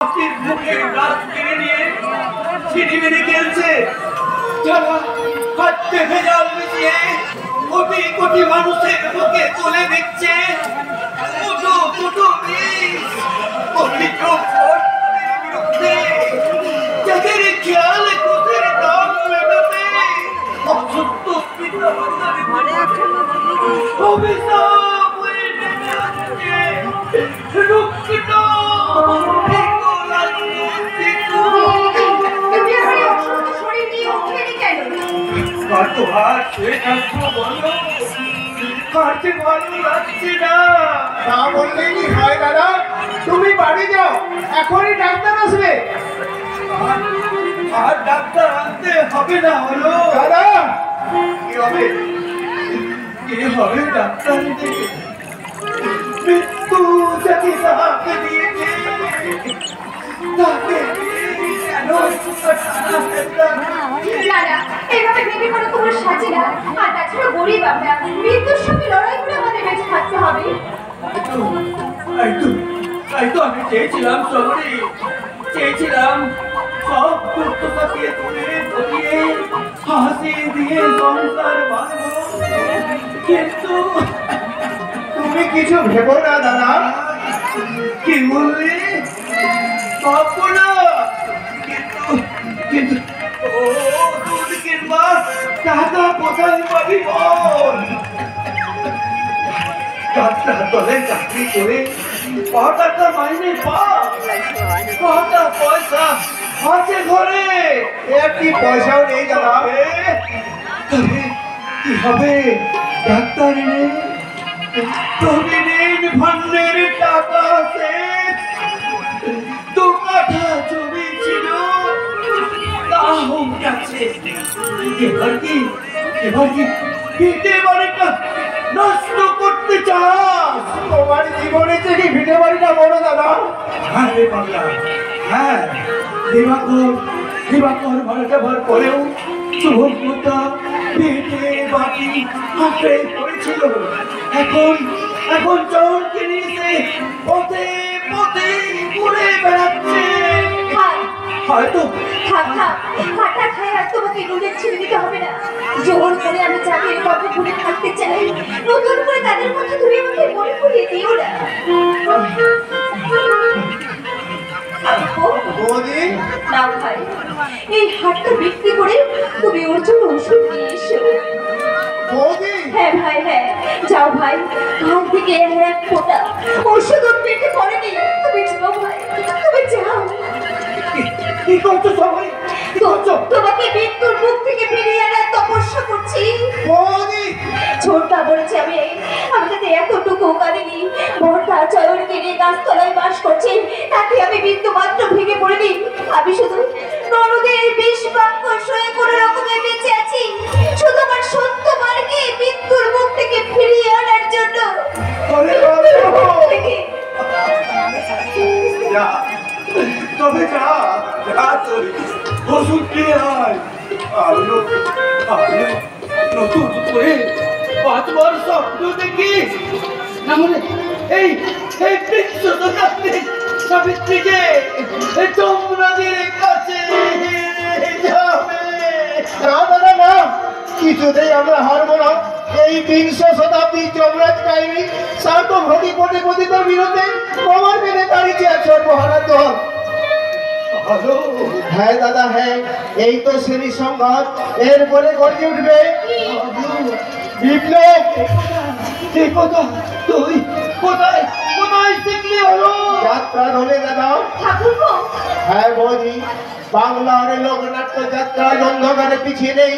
মুখে গাছ কেড়ে নিয়ে ছিনিমিনি খেলছে, যারা হাতে ভেজাল মিশিয়ে কোটি কোটি মানুষের মুখে তুলে দিচ্ছে ফুটো ফুটো বীজ, অভিযোগ বিরুদ্ধে যাদের খেয়াল কোষের দাম মেটাতে অসত্য অভিশাপ হয়ে নেমে আসছে রুক্ষিত তুমি বাড়ি যাও, এখনই ডাক্তার আসবে। আর ডাক্তার আনতে হবে না হলো দাদা। কি হবে? কি হবে ডাক্তার দিকে? মৃত্যু যদি তাকে দিয়েছে তাকে এভাবে ভেবে কোনো তোমার সাজে না। আর তাছাড়া গরিব আমরা, মৃত্যুর সঙ্গে লড়াই করে আমাদের বেঁচে থাকতে হবে। তাই তো আমি চেয়েছিলাম শহরে, চেয়েছিলাম সব দুঃখ কাটিয়ে তুলে ধরিয়ে হাসি দিয়ে সংসার বাঁধব, কিন্তু তুমি কিছু ভেবো না দাদা। কি বললি? পাবো না, কিন্তু ও দুধ কিংবা টাকা কোথায় পাবি বল? ডাক্তার দলে চাকরি করে টাকা মাইনে পা, কটা পয়সা আছে ঘরে, একটি পয়সাও নেই দাদা। তবে কি হবে? ডাক্তার নেই, তবে নেই ভান্ডের টাকা আছে, দু কাঠা জমি ছিল তাও গেছে। এবার কি ভিটে বাড়িটা নষ্ট করতে চাস? তোমার জীবনে থেকে ভিটে বাড়িটা বড় দাদা। হ্যাঁ রে বাংলা, হ্যাঁ দিবাকর ভাড়াটা ভর করেও শুভজ্ঞতা ভিটে বাড়ি হাতে পড়েছিল। এখন চরকে নিয়ে পথে পথে ঘুরে বেড়াচ্ছে। হয়তো খাটা খায় আর তোমাকে নুনের ছেড়ে দিতে হবে না। জোর করে আমি যাদের পথে ঘুরে থাকতে চাই, নতুন করে তাদের কথা তুমি আমাকে মনে করিয়ে দিও না। বৌদি, নাও ভাই, এই হাটটা বিক্রি করে তুমি ওর জন্য ওষুধ নিয়ে এসো। বৌদি। হ্যাঁ ভাই, হ্যাঁ, যাও ভাই, কাল থেকে এক ফোঁটা ওষুধ ওর পেটে পড়েনি। তুমি যাও ভাই, তুমি যাও। কি করছো সবাই? কি করছো? তোমাকে মৃত্যুর মুখ থেকে ফিরিয়ে আনার তপস্যা করছি। বৌদি, ছোটটা বলেছে আমি তাতে এতটুকু কাঁদিনি। ভরটা চয়নকে নিয়ে গাছতলায় বাস করছে, তাকে আমি বিন্দু মাত্র ভেঙে পড়িনি। আমি শুধু নরদের বিষ বাক্য সয়ে কোনো রকমে বেঁচে আছি, শুধু আমার সত্য মার্গে মৃত্যুর মুখ থেকে ফিরিয়ে আনার জন্য। তবে যা ওষুধ কিনে আয়, নতুন করে 5 বার স্বপ্ন দেখি, না হলে এই বিশ্ব সাবিত্রীকে যমরাজের কাছে যাবে। না দাদা না, কিছুতেই আমরা হারবো না। এই 20 শতাব্দী যমরাজ কাহিনী সার্বভৌমিক কোটিপতিদের বিরুদ্ধে কমার মেনে দাঁড়িয়েছে আছে মহারাজ। হ্যাঁ দাদা, হ্যাঁ, এই তো শ্রেণী সংঘাত, এরপরে গড়ে উঠবে বিপ্লব। ঠিক কথা, তুই কোথায় শিখলি হলো? যাত্রা ধরে দাদা। ঠাকুরপো, হ্যাঁ বৌদি, বাংলার লোকনাট্য যাত্রায় অন্ধকারে পিছিয়ে নেই,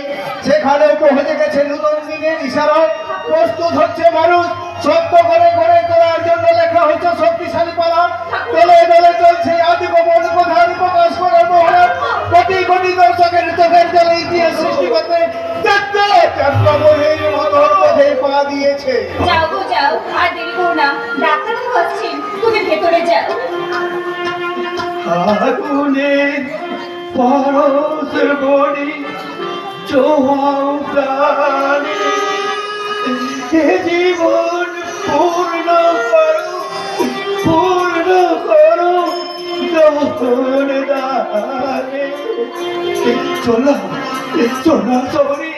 সেখানে পৌঁছে গেছে নতুন দিনের ইশারা। প্রস্তুত হচ্ছে মানুষ, সত্য করে গড়ে তোলার জন্য লেখা হচ্ছে শক্তিশালী পালা। দলে দলে চলছে আদিগমন প্রধান প্রকাশ করার মহড়া। কোটি কোটি দর্শকের চোখের জলে ইতিহাস সৃষ্টি করতে যাত্রা বহির মতন পথে পা দিয়েছে। যাও গো যাও, আর দেরি করো না, ডাক্তার হচ্ছেন, তুমি ভেতরে যাও। আগুনে পরশ বড়ি চোহাও প্রাণে, হে জীবন পূর্ণ করো জীবন দানে। চলো চলো সবরি,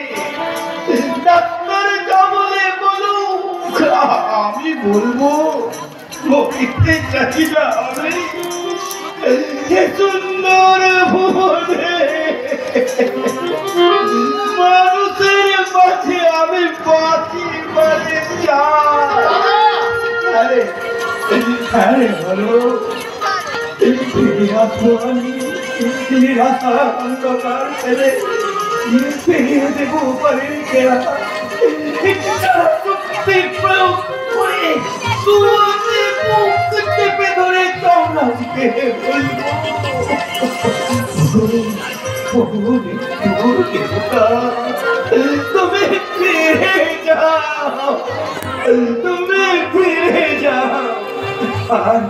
ডাক্তার যা বলে বলুক আমি বলবো। মরিতে চাই না আমি এ সুন্দর ভুবনে, মানুষের মাঝে আমি বাঁচি মানে চাই। আরে আরে বলো, ফিরে আসবো আমি নিরাশা অন্ধকার ছেড়ে, ফিরিয়ে দেবো বাড়ির খেলা। শক্তির প্রয়োগ করে তোমাকে মুখ চেপে ধরে চৌরাজকে বলবো, তুমি ফিরে যাও, তুমি ফিরে যাও। আর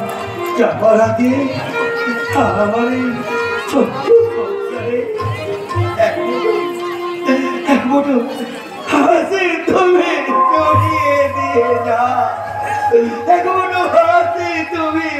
যাবার আগে আমার এই ছোট্ট সংসারে এক মুঠো হাসি তুমি জড়িয়ে দিয়ে যাও, এক মুঠো হাসি তুমি।